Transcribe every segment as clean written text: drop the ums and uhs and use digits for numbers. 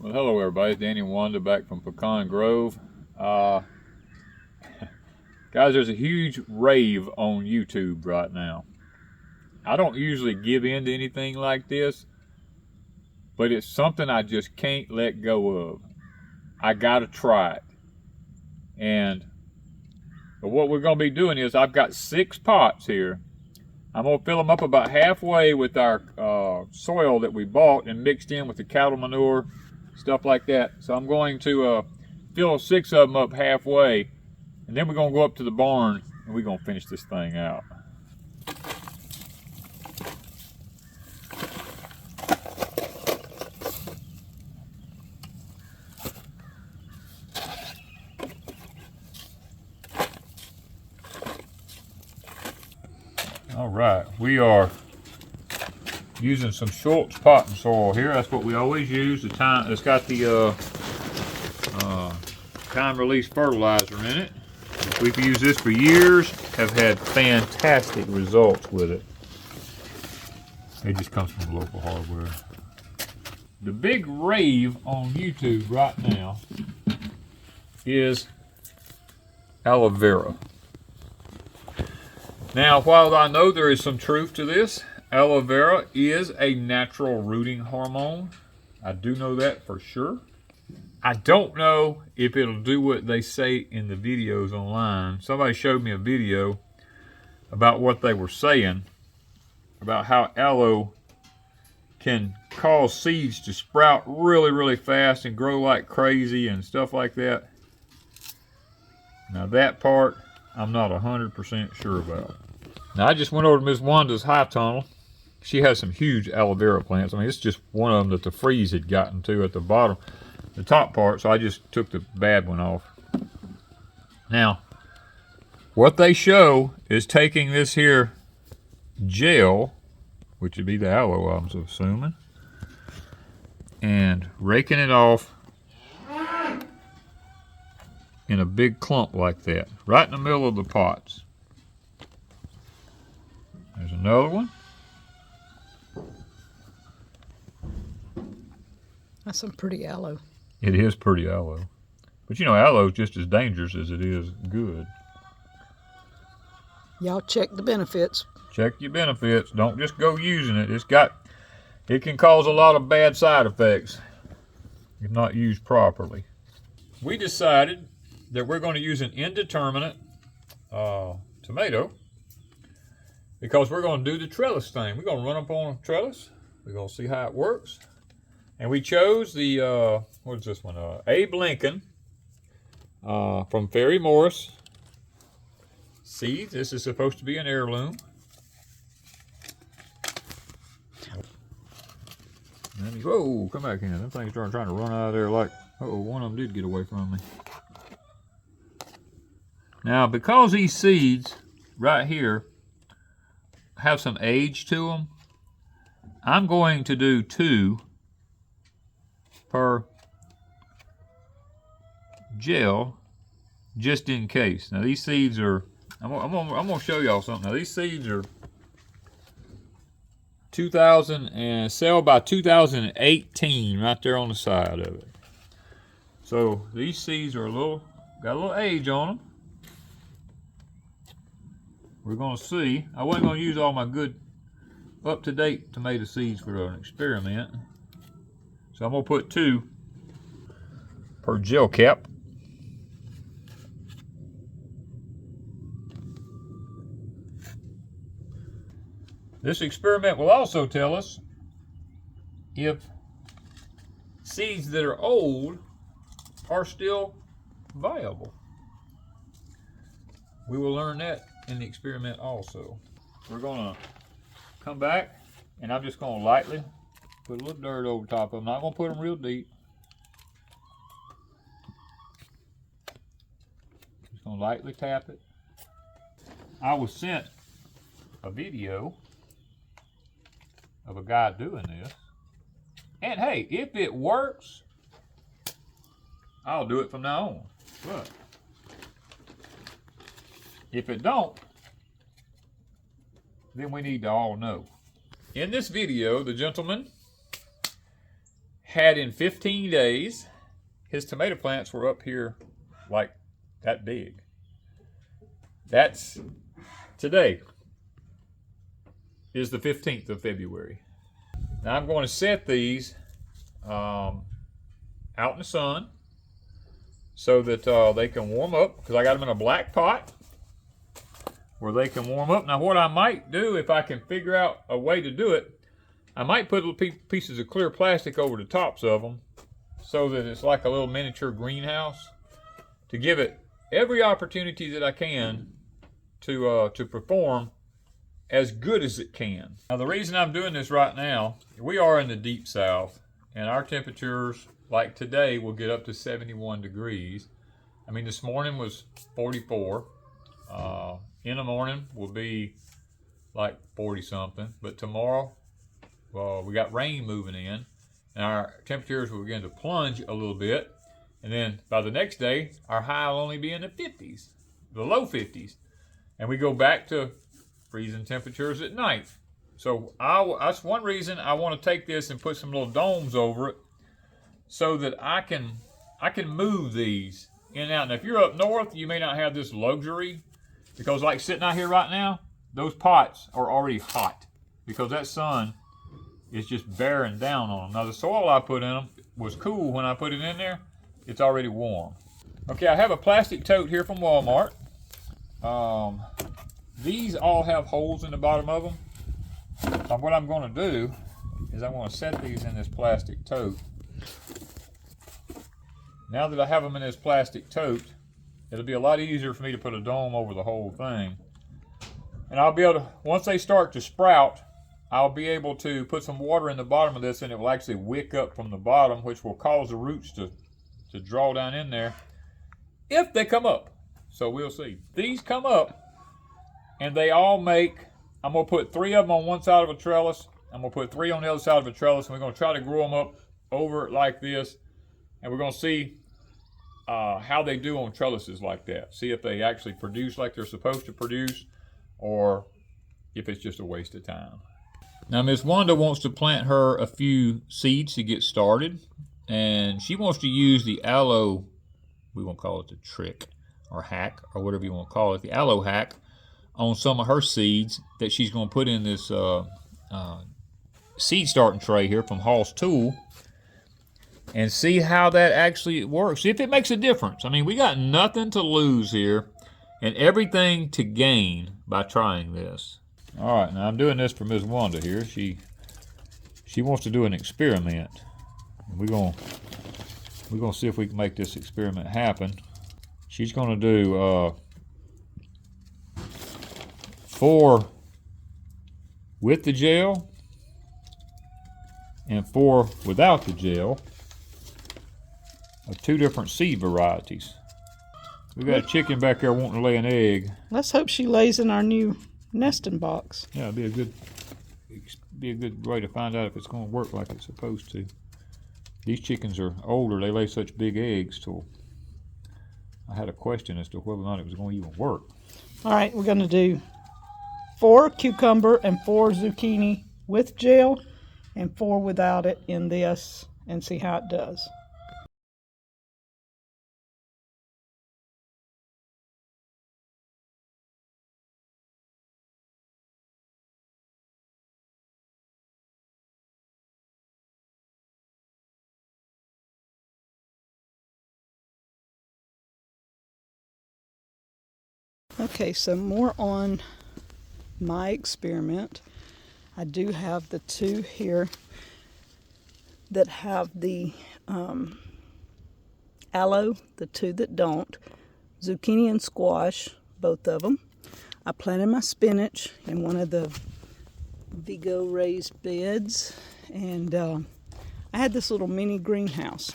Well, hello everybody, Danny and Wanda back from Pecan Grove. Guys, there's a huge rave on YouTube right now. I don't usually give in to anything like this, but it's something I just can't let go of. I gotta try it. But what we're gonna be doing is, I've got 6 pots here. I'm gonna fill them up about halfway with our soil that we bought and mixed in with the cattle manure, stuff like that. So I'm going to fill 6 of them up halfway, and then we're gonna go up to the barn and we're gonna finish this thing out. All right, we are using some Schultz potting soil here. That's what we always use. The time, it's got the time release fertilizer in it. We've used this for years, have had fantastic results with it. It just comes from local hardware. The big rave on YouTube right now is aloe vera. Now, while I know there is some truth to this, aloe vera is a natural rooting hormone. I do know that for sure. I don't know if it'll do what they say in the videos online. Somebody showed me a video about what they were saying about how aloe can cause seeds to sprout really, really fast and grow like crazy and stuff like that. Now that part, I'm not 100% sure about. Now I just went over to Miss Wanda's high tunnel. She has some huge aloe vera plants. I mean, it's just one of them that the freeze had gotten to at the bottom, the top part, so I just took the bad one off. Now, what they show is taking this here gel, which would be the aloe, I'm assuming, and raking it off in a big clump like that, right in the middle of the pots. There's another one. That's some pretty aloe. It is pretty aloe. But you know, aloe is just as dangerous as it is good. Y'all check the benefits. Check your benefits. Don't just go using it. It can cause a lot of bad side effects if not used properly. We decided that we're going to use an indeterminate tomato because we're going to do the trellis thing. We're going to run up on a trellis. We're going to see how it works. And we chose the, what is this one? Abe Lincoln from Ferry Morris seeds. This is supposed to be an heirloom. Whoa, come back in. Them things are trying to run out of there like, uh-oh, one of them did get away from me. Now, because these seeds right here have some age to them, I'm going to do 2 per gel, just in case. Now these seeds are, I'm gonna show y'all something. Now these seeds are 2000 and sell by 2018 right there on the side of it. So these seeds are got a little age on them. We're gonna see. I wasn't gonna use all my good up-to-date tomato seeds for an experiment. So I'm gonna put 2 per gel cap. This experiment will also tell us if seeds that are old are still viable. We will learn that in the experiment also. We're gonna come back and I'm just gonna lightly put a little dirt over top of them. Not gonna put them real deep. Just gonna lightly tap it. I was sent a video of a guy doing this. And hey, if it works, I'll do it from now on. But if it don't, then we need to all know. In this video, the gentleman had in 15 days, his tomato plants were up here like that big. That's today is the 15th of February. Now I'm going to set these out in the sun so that they can warm up, because I got them in a black pot where they can warm up. Now what I might do, if I can figure out a way to do it, I might put little pieces of clear plastic over the tops of them so that it's like a little miniature greenhouse, to give it every opportunity that I can to perform as good as it can. Now the reason I'm doing this right now, we are in the deep south, and our temperatures like today will get up to 71 degrees. I mean, this morning was 44. In the morning will be like 40 something, but tomorrow, well, we got rain moving in, and our temperatures will begin to plunge a little bit. And then by the next day, our high will only be in the 50s, the low 50s. And we go back to freezing temperatures at night. So that's one reason I want to take this and put some little domes over it so that I can move these in and out. Now if you're up north, you may not have this luxury, because like sitting out here right now, those pots are already hot because that sun is just bearing down on them. Now the soil I put in them was cool when I put it in there. It's already warm. Okay, I have a plastic tote here from Walmart. These all have holes in the bottom of them. So what I'm going to do is I'm going to set these in this plastic tote. Now that I have them in this plastic tote, it'll be a lot easier for me to put a dome over the whole thing. And I'll be able to, once they start to sprout, I'll be able to put some water in the bottom of this, and it will actually wick up from the bottom, which will cause the roots to draw down in there if they come up. So we'll see. These come up, and they all make, I'm going to put 3 of them on one side of a trellis. I'm going to put 3 on the other side of a trellis, and we're going to try to grow them up over it like this. And we're going to see how they do on trellises like that. See if they actually produce like they're supposed to produce, or if it's just a waste of time. Now Miss Wanda wants to plant her a few seeds to get started, and she wants to use the aloe, we won't call it the trick or hack or whatever you want to call it, the aloe hack, on some of her seeds that she's going to put in this seed starting tray here from Hall's Tool, and see how that actually works. See if it makes a difference. I mean, we got nothing to lose here and everything to gain by trying this. All right, now I'm doing this for Miss Wanda here. She wants to do an experiment. We're gonna see if we can make this experiment happen. She's gonna do 4 with the gel and 4 without the gel of 2 different seed varieties. We got a chicken back there wanting to lay an egg. Let's hope she lays in our new nesting box. Yeah, it'd be a good way to find out if it's going to work like it's supposed to. These chickens are older. They lay such big eggs, so I had a question as to whether or not it was going to even work. All right, we're going to do 4 cucumber and 4 zucchini with gel and 4 without it in this, and see how it does. Okay, so more on my experiment. I do have the 2 here that have the aloe, the 2 that don't, zucchini and squash, both of them. I planted my spinach in one of the Vigo raised beds, and I had this little mini greenhouse.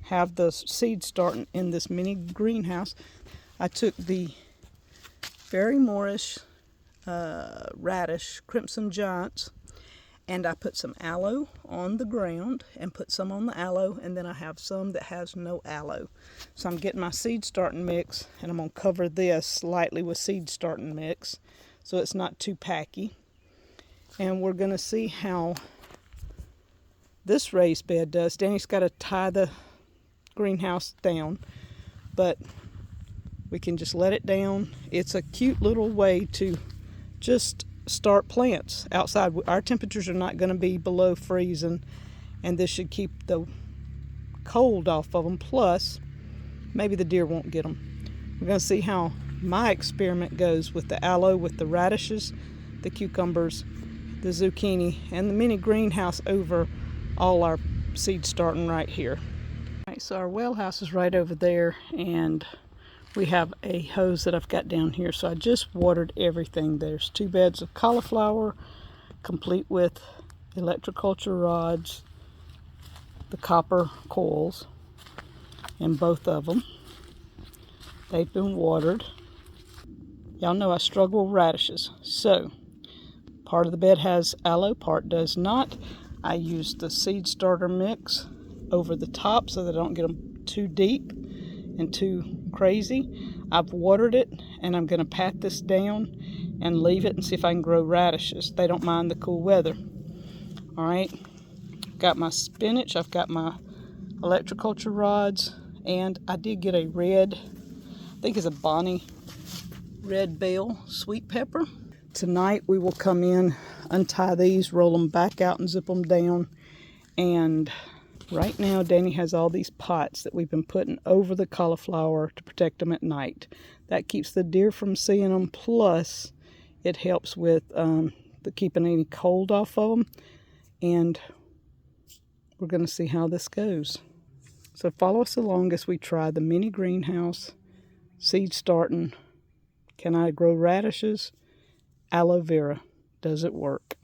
Have the seeds starting in this mini greenhouse. I took the Very Moorish radish, Crimson Giants, and I put some aloe on the ground and put some on the aloe, and then I have some that has no aloe. So I'm getting my seed starting mix, and I'm going to cover this slightly with seed starting mix so it's not too packy. And we're going to see how this raised bed does. Danny's got to tie the greenhouse down, but we can just let it down. It's a cute little way to just start plants outside. Our temperatures are not going to be below freezing, and this should keep the cold off of them. Plus, maybe the deer won't get them. We're going to see how my experiment goes with the aloe, with the radishes, the cucumbers, the zucchini, and the mini greenhouse over all our seed starting right here. All right, so our well house is right over there, and we have a hose that I've got down here. So I just watered everything. There's 2 beds of cauliflower, complete with electroculture rods, the copper coils, and both of them. They've been watered. Y'all know I struggle with radishes. So part of the bed has aloe, part does not. I use the seed starter mix over the top so that I don't get them too deep and too crazy. I've watered it, and I'm going to pat this down and leave it and see if I can grow radishes. They don't mind the cool weather. All right, got my spinach, I've got my electroculture rods, and I did get a red, I think it's a Bonnie red bell sweet pepper. Tonight we will come in, untie these, roll them back out and zip them down. And right now Danny has all these pots that we've been putting over the cauliflower to protect them at night. That keeps the deer from seeing them, plus it helps with the keeping any cold off of them. And we're going to see how this goes. So follow us along as we try the mini greenhouse, seed starting. Can I grow radishes? Aloe vera. Does it work?